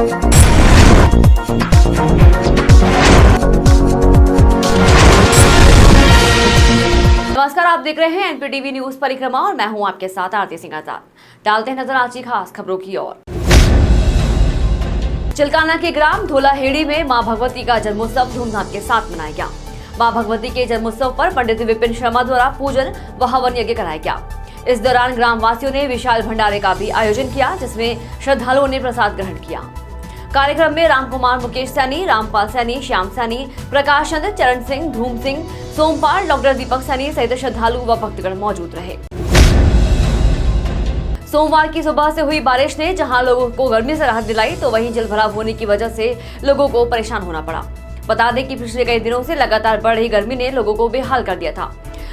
नमस्कार, आप देख रहे हैं एनपीटीवी न्यूज परिक्रमा और मैं हूं आपके साथ आरती सिंह आजाद। डालते हैं नजर आज की खास खबरों की ओर। चिलकाना के ग्राम धोलाहेड़ी में मां भगवती का जन्मोत्सव धूमधाम के साथ मनाया गया। मां भगवती के जन्मोत्सव पर पंडित विपिन शर्मा द्वारा पूजन व हवन यज्ञ कराया गया। इस दौरान ग्राम वासियों ने विशाल भंडारे का भी आयोजन किया, जिसमें श्रद्धालुओं ने प्रसाद ग्रहण किया। कार्यक्रम में रामकुमार, मुकेश सैनी, रामपाल सैनी, श्याम सैनी, प्रकाश चंद्र, चरण सिंह, धूम सिंह, सोमपाल, डॉक्टर दीपक सैनी सहित श्रद्धालु व भक्तगण मौजूद रहे। सोमवार की सुबह से हुई बारिश ने जहां लोगों को गर्मी से राहत दिलाई, तो वहीं जलभराव होने की वजह से लोगों को परेशान होना पड़ा। बता दें कि पिछले कई दिनों से लगातार बढ़ रही गर्मी ने लोगों को बेहाल कर दिया था।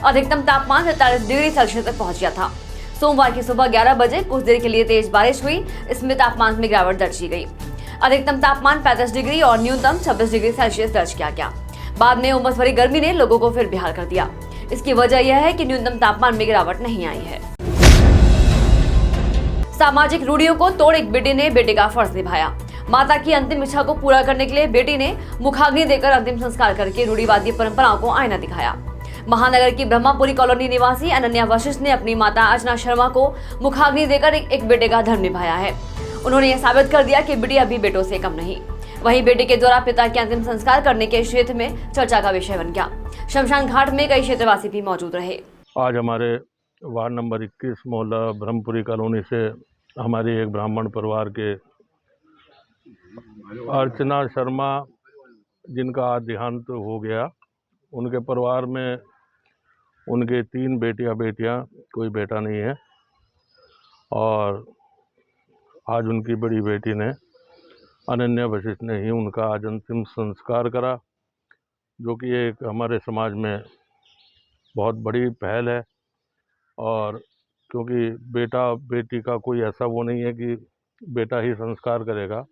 अधिकतम तापमान 43 डिग्री सेल्सियस तक पहुंच गया था। सोमवार की सुबह 11 बजे कुछ देर के लिए तेज बारिश हुई, इसमें तापमान में गिरावट दर्ज की गई। अधिकतम तापमान 35 डिग्री और न्यूनतम 26 डिग्री सेल्सियस दर्ज किया गया। बाद में उमस भरी गर्मी ने लोगों को फिर बेहाल कर दिया। इसकी वजह यह है कि न्यूनतम तापमान में गिरावट नहीं आई है। सामाजिक रूढ़ियों को तोड़ एक बेटे ने बेटे का फर्ज निभाया। माता की अंतिम इच्छा को पूरा करने के लिए बेटी ने मुखाग्नि देकर अंतिम संस्कार करके रूढ़िवादी परंपराओं को आईना दिखाया। महानगर की ब्रह्मापुरी कॉलोनी निवासी अनन्या वशिष्ठ ने अपनी माता अर्चना शर्मा को मुखाग्नि देकर एक बेटे का धर्म निभाया है। उन्होंने यह साबित कर दिया कि बेटी अभी बेटों से कम नहीं। वहीं बेटे के द्वारा पिता के अंतिम संस्कार करने के क्षेत्र में चर्चा का विषय बन गया। शमशान घाट में कई क्षेत्रवासी भी मौजूद रहे। आज हमारे वार्ड नंबर 21 मोहल्ला ब्रह्मपुरी कॉलोनी से हमारे एक ब्राह्मण परिवार के अर्चना शर्मा, जिनका आज देहांत हो गया, उनके परिवार में उनके 3 बेटियां, कोई बेटा नहीं है। और आज उनकी बड़ी बेटी ने, अनन्या वशिष्ठ ने ही उनका आज अंतिम संस्कार करा, जो कि एक हमारे समाज में बहुत बड़ी पहल है। और क्योंकि बेटा बेटी का कोई ऐसा वो नहीं है कि बेटा ही संस्कार करेगा।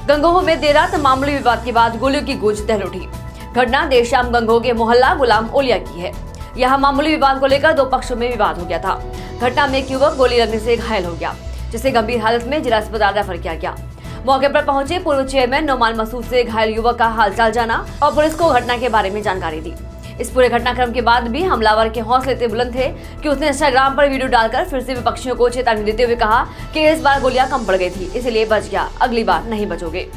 गंगोह में देर रात मामूली विवाद के बाद गोलियों की गूंज दहल उठी। घटना देर शाम गंगोह के मोहल्ला गुलाम ओलिया की है। यहाँ मामूली विवाद को लेकर 2 पक्षों में विवाद हो गया था। घटना में एक युवक गोली लगने से घायल हो गया, जिसे गंभीर हालत में जिला अस्पताल रेफर किया गया। मौके पर पहुंचे पूर्व चेयरमैन नोमान मसूद से घायल युवक का हालचाल जाना और पुलिस को घटना के बारे में जानकारी दी। इस पूरे घटनाक्रम के बाद भी हमलावर के हौसले इतने बुलंद थे कि उसने इंस्टाग्राम पर वीडियो डालकर फिर से विपक्षियों को चेतावनी देते हुए कहा कि इस बार गोलियां कम पड़ गई थी, इसलिए बच गया, अगली बार नहीं बचोगे।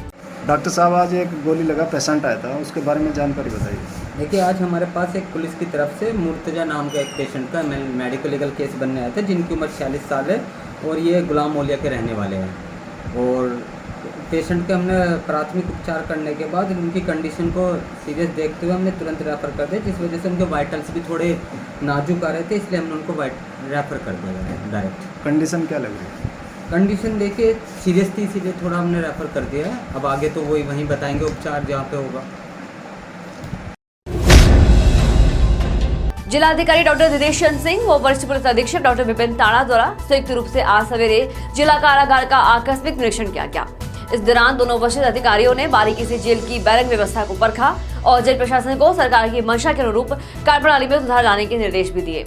डॉक्टर साहब, आज एक गोली लगा पेशेंट आया था, उसके बारे में जानकारी बताइए। देखिए, आज हमारे पास एक पुलिस की तरफ से मुर्तजा नाम का एक पेशेंट का मेडिकल लीगल केस बनने आया था, जिनकी उम्र 46 साल है और ये गुलाम ओलिया के रहने वाले हैं। और पेशेंट के हमने प्राथमिक उपचार करने के बाद उनकी कंडीशन को सीरियस देखते हुए हमने तुरंत रेफ़र कर दिया, जिस वजह से उनके वाइटल्स भी थोड़े नाजुक आ रहे थे, इसलिए हमने उनको रेफ़र कर दिया डायरेक्ट। कंडीशन क्या लग रही है? कंडीशन देखिए सीरियस थी, इसीलिए थोड़ा हमने रेफ़र कर दिया है। अब आगे तो वहीं बताएंगे उपचार जहाँ पे होगा। जिलाधिकारी डॉक्टर दिनेश चंद्र सिंह व वरिष्ठ पुलिस अधीक्षक डॉक्टर विपिन ताड़ा द्वारा संयुक्त रूप से आज सवेरे जिला कारागार का आकस्मिक निरीक्षण किया गया। इस दौरान दोनों वरिष्ठ अधिकारियों ने बारीकी से जेल की बैरक व्यवस्था को परखा और जेल प्रशासन को सरकार की मंशा के अनुरूप कार्यप्रणाली में सुधार लाने के निर्देश भी दिए।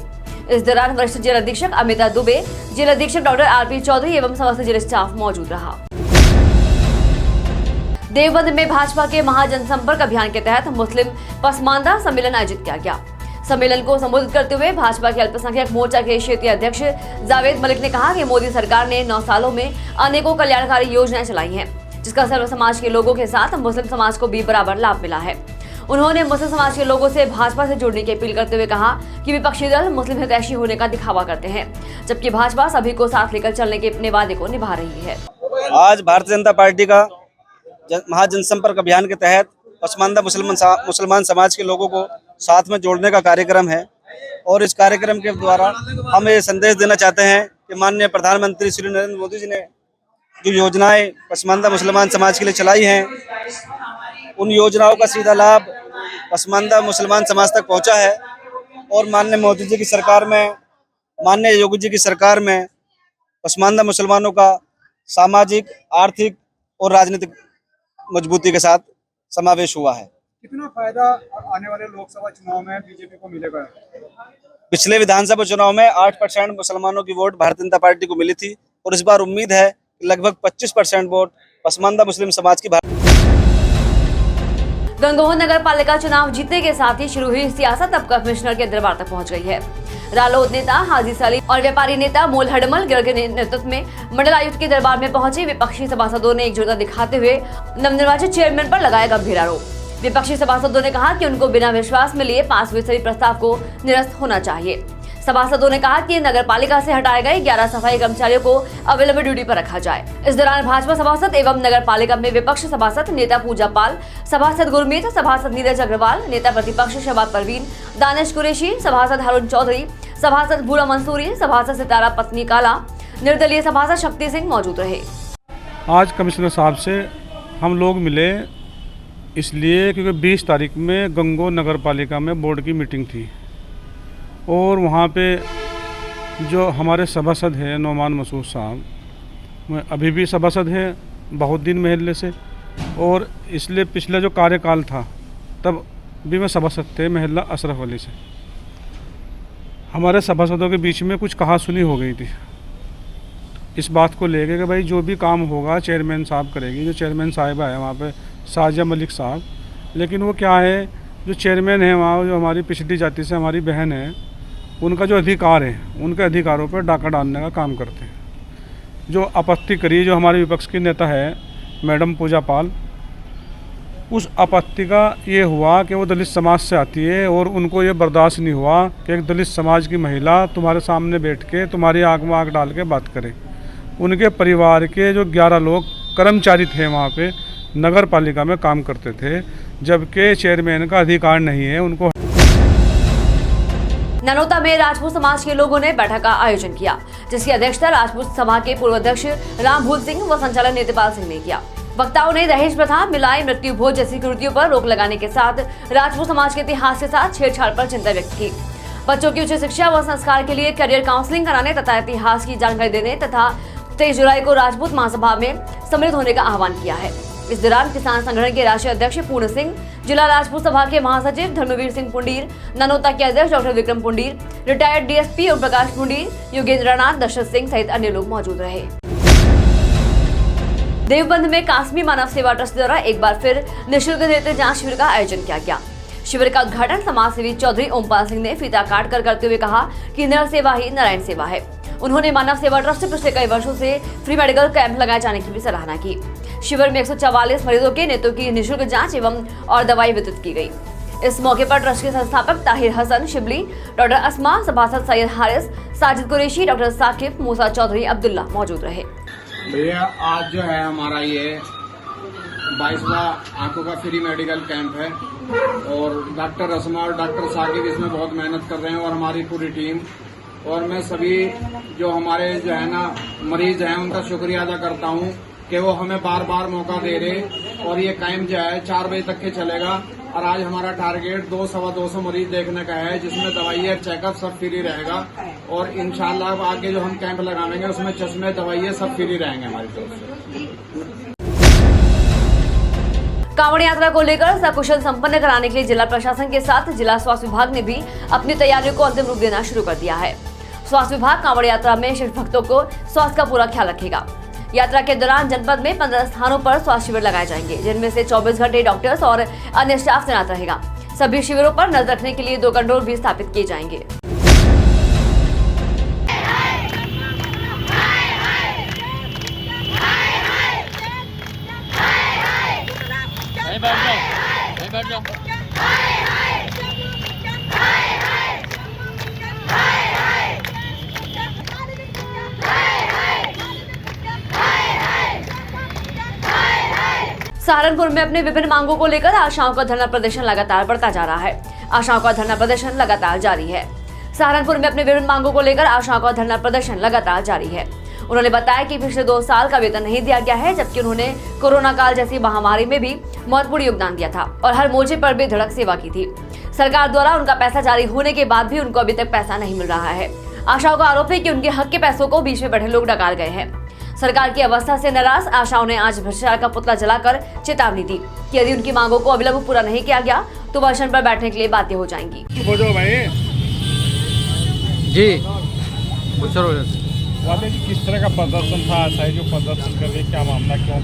इस दौरान वरिष्ठ जेल अधीक्षक अमिता दुबे, जेल अधीक्षक डॉक्टर आरपी चौधरी एवं समस्त जेल स्टाफ मौजूद रहा। देवबंद में भाजपा के महाजनसंपर्क अभियान के तहत मुस्लिम पसमानदा सम्मेलन आयोजित किया गया। सम्मेलन को संबोधित करते हुए भाजपा के अल्पसंख्यक मोर्चा के क्षेत्रीय अध्यक्ष जावेद मलिक ने कहा कि मोदी सरकार ने 9 सालों में अनेकों कल्याणकारी योजनाएं चलाई हैं, जिसका सर्व समाज के लोगों के साथ मुस्लिम समाज को भी बराबर लाभ मिला है। उन्होंने मुस्लिम समाज के लोगों से भाजपा से जुड़ने की अपील करते हुए कहा कि विपक्षी दल मुस्लिम हितैषी होने का दिखावा करते हैं, जबकि भाजपा सभी को साथ लेकर चलने के अपने वादे को निभा रही है। आज भारतीय जनता पार्टी का महाजनसंपर्क अभियान के तहत पसमानदा मुसलमान समाज के लोगों को साथ में जोड़ने का कार्यक्रम है। और इस कार्यक्रम के द्वारा हम ये संदेश देना चाहते हैं कि माननीय प्रधानमंत्री श्री नरेंद्र मोदी जी ने जो योजनाएं पसमानदा मुसलमान समाज के लिए चलाई हैं, उन योजनाओं का सीधा लाभ पसमानदा मुसलमान समाज तक पहुंचा है। और माननीय मोदी जी की सरकार में, माननीय योगी जी की सरकार में पसमानदा मुसलमानों का सामाजिक, आर्थिक और राजनीतिक मजबूती के साथ समावेश हुआ है। कितना फायदा आने वाले लोकसभा चुनाव में बीजेपी को मिलेगा? पिछले विधानसभा चुनाव में 8% मुसलमानों की वोट भारतीय जनता पार्टी को मिली थी और इस बार उम्मीद है कि लगभग 25% वोट पसमानदा मुस्लिम समाज की गंगोह नगर पालिका चुनाव जीतने के साथ ही शुरू हुई सियासत अब कमिश्नर के दरबार तक पहुंच गई है। रालोद नेता हाजी सलीम और व्यापारी नेता मोल हडमल गिर के नेतृत्व में मंडल आयुक्त के दरबार में पहुंचे विपक्षी सभासदों ने एकजुटता दिखाते हुए नवनिर्वाचित चेयरमैन पर लगाया गंभीर आरोप। विपक्षी सभासदों ने कहा कि उनको बिना विश्वास में लिए 5 प्रस्ताव को निरस्त होना चाहिए। सभासदों ने कहा कि नगर पालिका से हटाए गए 11 सफाई कर्मचारियों को अवेलेबल ड्यूटी पर रखा जाए। इस दौरान भाजपा सभासद एवं नगर पालिका में विपक्ष सभासद नेता पूजा पाल, सभासद गुरमीत, सभासद नीरज अग्रवाल, नेता प्रतिपक्ष शबाब परवीन, दानिश कुरैशी, सभासद हारून चौधरी, सभासद भूरा मंसूरी, सभासद सितारा पत्नी काला, निर्दलीय सभासद शक्ति सिंह मौजूद रहे। आज कमिश्नर साहब से हम लोग मिले इसलिए क्योंकि 20 तारीख में गंगोह नगर पालिका में बोर्ड की मीटिंग थी और वहाँ पे जो हमारे सभासद हैं नौमान मसूद साहब, मैं अभी भी सभासद हैं बहुत दिन महल्ले से, और इसलिए पिछले जो कार्यकाल था तब भी मैं सभासद थे महल्ला अशरफ अली से। हमारे सभासदों के बीच में कुछ कहा सुनी हो गई थी इस बात को लेकर कि भाई जो भी काम होगा चेयरमैन साहब करेगी। जो चेयरमैन साहिबा है वहाँ पे साजिया मलिक साहब, लेकिन वो क्या है जो चेयरमैन है वहाँ जो हमारी पिछड़ी जाति से हमारी बहन है, उनका जो अधिकार है उनके अधिकारों पर डाका डालने का काम करते हैं। जो आपत्ति करी जो हमारे विपक्ष की नेता है मैडम पूजा पाल, उस आपत्ति का ये हुआ कि वो दलित समाज से आती है और उनको ये बर्दाश्त नहीं हुआ कि एक दलित समाज की महिला तुम्हारे सामने बैठ के तुम्हारी आँख में आँख डाल के बात करे। उनके परिवार के जो 11 लोग कर्मचारी थे वहाँ पे नगर पालिका में काम करते थे, जबकि चेयरमैन का अधिकार नहीं है उनको। ननौता में राजपूत समाज के लोगों ने बैठक का आयोजन किया, जिसकी अध्यक्षता राजपूत सभा के पूर्व अध्यक्ष रामभूल सिंह व संचालक नित्यपाल सिंह ने किया। वक्ताओं ने दहेज प्रथा, मिलाई, मृत्यु भोज जैसी कृतियों पर रोक लगाने के साथ राजपूत समाज के इतिहास के साथ छेड़छाड़ पर चिंता व्यक्त की। बच्चों की उच्च शिक्षा व संस्कार के लिए करियर काउंसलिंग कराने तथा इतिहास की जानकारी देने तथा 23 जुलाई को राजपूत महासभा में सम्मिलित होने का आह्वान किया है। इस दौरान किसान संगठन के राष्ट्रीय अध्यक्ष पूर्ण सिंह, जिला राजपूत सभा के महासचिव धर्मवीर सिंह पुंडीर, ननौता के अध्यक्ष doctor Vikram Pundir, retired DSP Om Prakash Pundir, Yogendranath, Dasharath Singh सहित अन्य लोग मौजूद रहे। देवबंद में कासमी मानव सेवा ट्रस्ट द्वारा एक बार फिर निःशुल्क नेत्र जांच शिविर का आयोजन किया गया। शिविर का उद्घाटन समाज सेवी चौधरी ओमपाल सिंह ने फीता काट कर करते हुए कहा कि नर सेवा ही नारायण सेवा है। उन्होंने मानव सेवा ट्रस्ट से पिछले कई वर्षों से फ्री मेडिकल कैंप लगाए जाने की भी सराहना की। शिविर में 144 मरीजों के नेत्रों की निःशुल्क जांच एवं और दवाई वितरित की गई। इस मौके पर ट्रस्ट के संस्थापक ताहिर हसन शिबली, डॉक्टर अस्मा, सभासद सैयद हारिस, साजिद कुरैशी, डॉक्टर साकिब, मूसा चौधरी, अब्दुल्ला मौजूद रहे। भैया आज जो है हमारा ये 22वां आंखों का फ्री मेडिकल कैंप है और डॉक्टर अस्मा और डॉक्टर साकिब इसमें बहुत मेहनत कर रहे हैं और हमारी पूरी टीम, और मैं सभी जो हमारे जो है ना मरीज हैं उनका शुक्रिया अदा करता हूं कि वो हमें बार बार मौका दे रहे। और ये कैंप जो है 4 बजे तक के चलेगा और आज हमारा टारगेट 200-225 मरीज देखने का है, जिसमें दवाइयाँ चेकअप सब फ्री रहेगा और इंशाल्लाह आगे जो हम कैंप लगाएंगे उसमें चश्मे दवाइयाँ सब फ्री रहेंगे हमारी तरफ से। कांवड़ यात्रा को लेकर सकुशल संपन्न कराने के लिए जिला प्रशासन के साथ जिला स्वास्थ्य विभाग ने भी अपनी तैयारियों को अंतिम रूप देना शुरू कर दिया है। स्वास्थ्य विभाग कांवड़ यात्रा में शिव भक्तों को स्वास्थ्य का पूरा ख्याल रखेगा। यात्रा के दौरान जनपद में 15 स्थानों पर स्वास्थ्य शिविर लगाए जाएंगे, जिनमें से 24 घंटे डॉक्टर्स और अन्य स्टाफ तैनात रहेगा। सभी शिविरों पर नजर रखने के लिए 2 कंट्रोल भी स्थापित किए जाएंगे। सहारनपुर में अपने विभिन्न मांगों को लेकर आशाओं का धरना प्रदर्शन लगातार बढ़ता जा रहा है। आशाओं का धरना प्रदर्शन लगातार जारी है। सहारनपुर में अपने विभिन्न मांगों को लेकर आशाओं का धरना प्रदर्शन लगातार जारी है। उन्होंने बताया कि पिछले 2 साल का वेतन नहीं दिया गया है, जबकि उन्होंने कोरोना काल जैसी महामारी में भी महत्वपूर्ण योगदान दिया था और हर मोर्चे पर बेधड़क सेवा की थी। सरकार द्वारा उनका पैसा जारी होने के बाद भी उनको अभी तक पैसा नहीं मिल रहा है। आशाओं का आरोप है कि उनके हक के पैसों को बीच में बैठे लोग डकार गए हैं। सरकार की अवस्था से नाराज आशाओं ने आज भ्रष्टाचार का पुतला जलाकर चेतावनी दी कि यदि उनकी मांगों को अविलंब पूरा नहीं किया गया तो वह अनशन पर बैठने के लिए बाध्य हो जाएंगी। जी वाले जी किस तरह का प्रदर्शन था, शायद जो प्रदर्शन कर रहे क्या मामला, क्यों?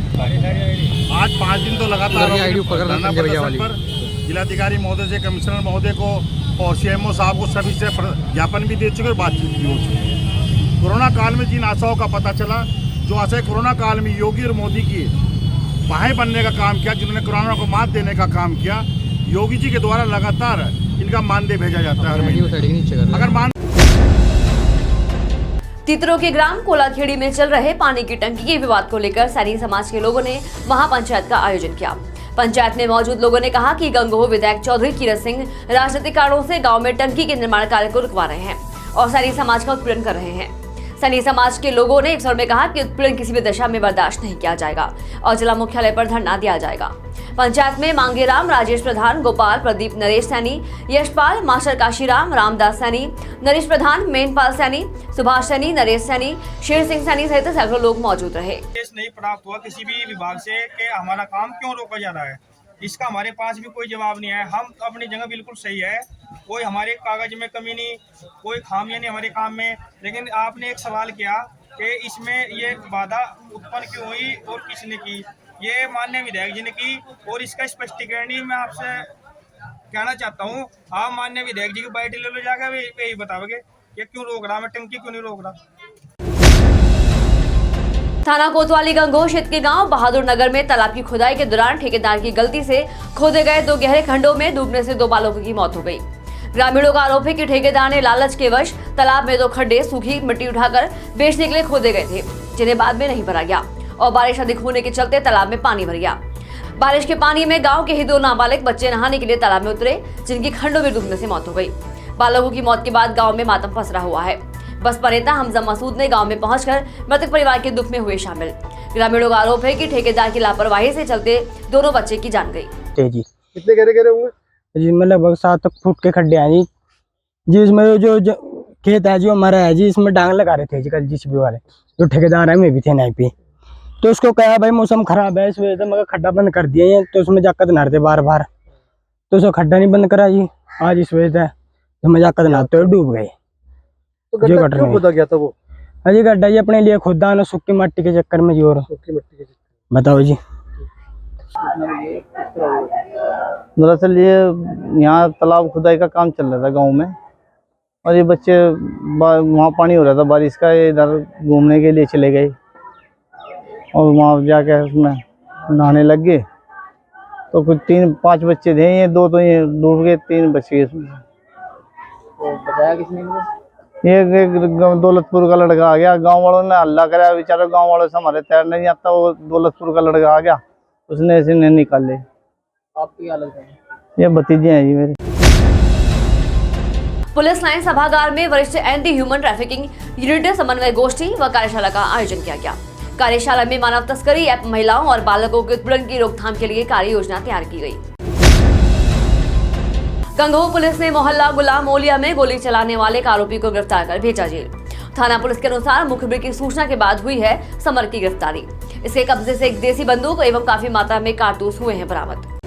आज 5 दिन तो लगातार धरना प्रदर्शन पर जिलाधिकारी महोदय से कमिश्नर महोदय को और सीएमओ साहब को सभी से ज्ञापन भी दे चुके और बातचीत भी हो चुकी है। कोरोना काल में जिन आशाओं का पता चला, जो आशाएं कोरोना काल में योगी और मोदी की बाहें बनने का काम किया, जिन्होंने कोरोना को मात देने का काम किया, योगी जी के द्वारा लगातार इनका मानदेय भेजा जाता है। अगर तितरो के ग्राम कोलाखेड़ी में चल रहे पानी की टंकी के विवाद को लेकर सैनी समाज के लोगों ने महापंचायत का आयोजन किया। पंचायत में मौजूद लोगों ने कहा कि गंगोह विधायक चौधरी कीरत सिंह राजनीतिक कारणों से गांव में टंकी के निर्माण कार्य को रुकवा रहे हैं और सैनी समाज का उत्पीड़न कर रहे हैं। सैनी समाज के लोगों ने एक स्वर में कहा कि उत्पीड़न किसी भी दशा में बर्दाश्त नहीं किया जाएगा और जिला मुख्यालय पर धरना दिया जाएगा। पंचायत में मांगेराम, राजेश प्रधान, गोपाल, प्रदीप, नरेश सैनी, यशपाल, मास्टर काशीराम, रामदास सैनी, नरेश प्रधान, मेनपाल सैनी, सुभाष सैनी, नरेश सैनी, शेर सिंह सैनी सहित सैकड़ों लोग मौजूद रहे। नहीं प्राप्त हुआ किसी भी विभाग से कि हमारा काम क्यों रोका जा रहा है, इसका हमारे पास भी कोई जवाब नहीं है। हम अपनी जगह बिल्कुल सही है, कोई हमारे कागज में कमी नहीं, कोई खामियां नहीं हमारे काम में। लेकिन आपने एक सवाल किया कि इसमें ये बाधा उत्पन्न क्यों हुई और किसने की, ये माननीय विधायक जी ने की और इसका स्पष्टीकरण मैं आपसे कहना चाहता हूँ। आप माननीय विधायक जी की बाइट ले लो जाकर, यही बताओगे कि क्यों रोक रहा, मैं टंकी क्यों नहीं रोक रहा। थाना कोतवाली गंगोह क्षेत्र के गांव बहादुर नगर में तालाब की खुदाई के दौरान ठेकेदार की गलती से खोदे गए 2 गहरे खंडों में डूबने से 2 बालकों की मौत हो गई। ग्रामीणों का आरोप है कि ठेकेदार ने लालच के वश तालाब में 2 खड्डे सूखी मिट्टी उठाकर बेचने के लिए खोदे गए थे, जिन्हें बाद में नहीं भरा गया और बारिश अधिक होने के चलते तालाब में पानी भर गया। बारिश के पानी में गाँव के ही 2 नाबालिग बच्चे नहाने के लिए तालाब में उतरे, जिनकी खंडों में डूबने से मौत हो गई। बालकों की मौत के बाद गाँव में मातम पसरा हुआ है। बसपा नेता हमजा मसूद ने गांव में पहुंचकर मृतक परिवार के दुख में हुए शामिल। ग्रामीणों का आरोप है कि ठेकेदार की लापरवाही से चलते दोनों बच्चे की जान गई। जी कितने गहरे होंगे जी? मैं लगभग 7 फुट के खड्डे हैं जी। इसमें जो खेत है जो हमारा है जी, इसमें डांग लगा रहे थे जी कल जीसीबी वाले, जो ठेकेदार है, मैं भी थे नहीं पे। तो उसको कहा भाई मौसम खराब है, इस वजह से मगर खड्डा बंद कर दिया है, तो उसमें जाकर नहाते बार बार, तो उसको खड्डा नहीं बंद करा जी। आज इस वजह से तो जाकर नहाते हुए डूब गए। तो गड्ढा क्यों खोदा गया था वो? अजी गड्ढा जी अपने लिए खुदा ना, सूखी मिट्टी के चक्कर में जी। और सूखी मिट्टी के चक्कर बताओ जी। दरअसल ये यहाँ तालाब खुदाई का काम चल रहा था गांव में, और ये बच्चे वहाँ पानी हो रहा था बारिश का, ये इधर घूमने के लिए चले गए और वहाँ जाके उसमें नहाने लग गए। तो कुछ 3-5 बच्चे थे, ये 2 तो ये डूब गए, 3 बच गए इसमें। बताया किसने? ये दौलतपुर का लड़का आ गया, गांव वालों ने हल्ला कराया, बेचारे गांव वालों से हमारे तैरने नहीं आता, वो दौलतपुर का लड़का आ गया, उसने ऐसे नहीं निकाले। आपकी हालत है? ये भतीजे हैं जी मेरे। पुलिस लाइन सभागार में वरिष्ठ एंटी ह्यूमन ट्रैफिकिंग यूनिट समन्वय गोष्ठी व कार्यशाला का आयोजन किया गया। कार्यशाला में मानव तस्करी एवं महिलाओं और बालकों के उत्पीड़न की रोकथाम के लिए कार्य योजना तैयार की गई। गंगोह पुलिस ने मोहल्ला गुलाम ओलिया में गोली चलाने वाले एक आरोपी को गिरफ्तार कर भेजा जेल। थाना पुलिस के अनुसार मुखबिर की सूचना के बाद हुई है समर की गिरफ्तारी। इसके कब्जे से एक देसी बंदूक एवं काफी मात्रा में कारतूस हुए हैं बरामद।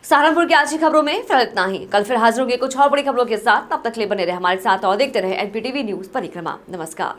सहारनपुर की आज की खबरों में फिलहाल इतना ही। कल फिर हाजिर होंगे कुछ और बड़ी खबरों के साथ। तब तक के लिए बने रहे हमारे साथ और देखते रहे NPTV न्यूज परिक्रमा। नमस्कार।